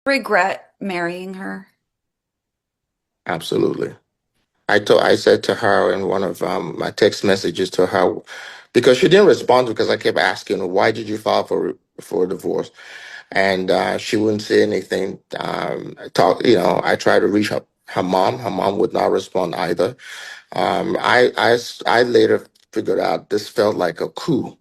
Regret marrying her? Absolutely. I said to her in one of my text messages to her, because she didn't respond because I kept asking her, why did you file for a divorce? And she wouldn't say anything. I tried to reach her mom. Her mom would not respond either. I later figured out this felt like a coup.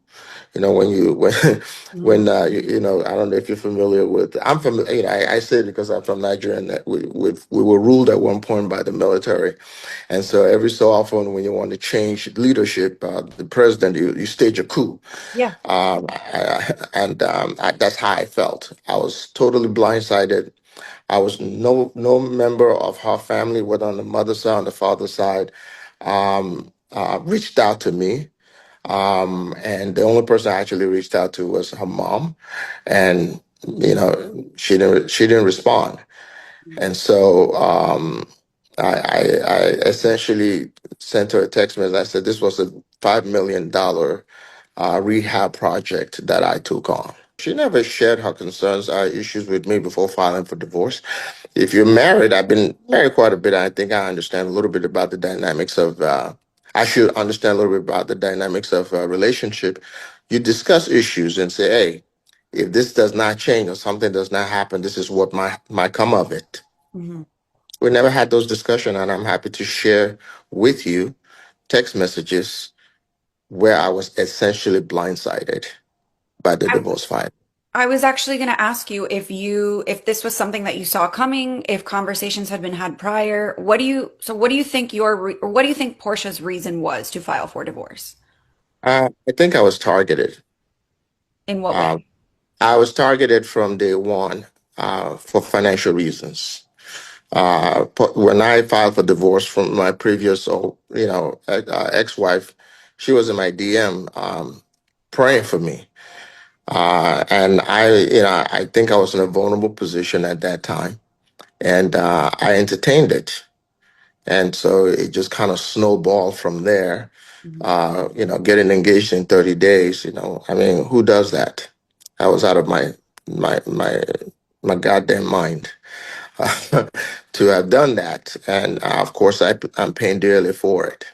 When you when Mhm. I don't know if you're familiar with. I'm familiar. I say it because I'm from Nigeria, and that we were ruled at one point by the military, and so every so often when you want to change leadership, the president, you stage a coup. Yeah. That's how I felt. I was totally blindsided. I was no member of her family, whether on the mother's side or on the father's side, reached out to me. And the only person I actually reached out to was her mom, and she didn't respond. And so I essentially sent her a text message. I said this was a $5 million rehab project that I took on. She never shared her concerns or issues with me before filing for divorce. If you're married, I've been married quite a bit. I think I understand a little bit about the dynamics of, I should understand a little bit about the dynamics of a relationship. You discuss issues and say, hey, if this does not change or something does not happen, this is what might come of it. Mhm. We never had those discussions, and I'm happy to share with you text messages where I was essentially blindsided by the I, divorce filing. I was actually going to ask you if this was something that you saw coming, if conversations had been had prior. What do you think or what do you think Portia's reason was to file for divorce? I think I was targeted. In what Uh, way? I was targeted from day one for financial reasons. When I filed for divorce from my previous, ex-wife, she was in my DM praying for me. And I think I was in a vulnerable position at that time, and I entertained it. And so it just kind of snowballed from there. Mhm. Getting engaged in 30 days, I mean, who does that? I was out of my my my goddamn mind to have done that. And of course, I'm paying dearly for it.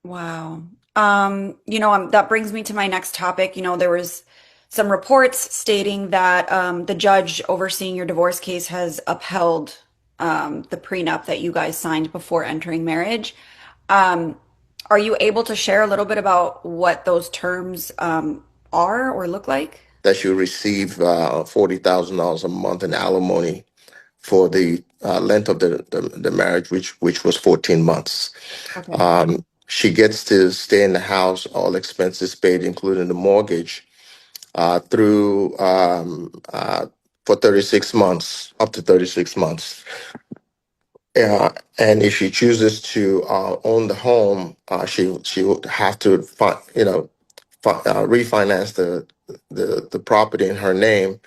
Wow. That brings me to my next topic. There was some reports stating that the judge overseeing your divorce case has upheld the prenup that you guys signed before entering marriage. Um, are you able to share a little bit about what those terms are or look like? That you receive $40,000 a month in alimony for the length of the marriage, which was 14 months. Okay. She gets to stay in the house, all expenses paid, including the mortgage, through for 36 months, up to 36 months. And if she chooses to own the home, she would have to refinance the property in her name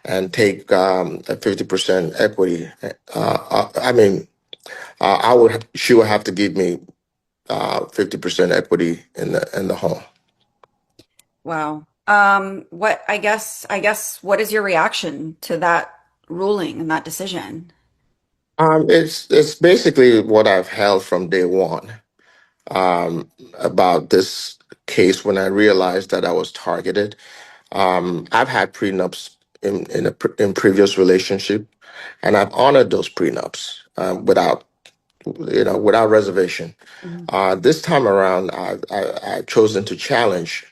and take a 50% equity. I mean, she would have to give me 50% equity in the home. Wow. What is your reaction to that ruling and that decision? It's basically what I've held from day one about this case when I realized that I was targeted. I've had prenups in previous relationship, and I've honored those prenups without reservation. Mhm. This time around, I've chosen to challenge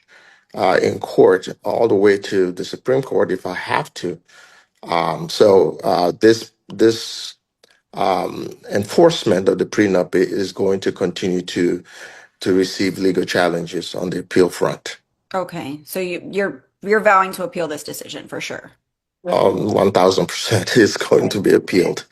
in court all the way to the Supreme Court if I have to. This enforcement of the prenup is going to continue to receive legal challenges on the appeal front. Okay, so you're vowing to appeal this decision for sure. 1000% is going to be appealed.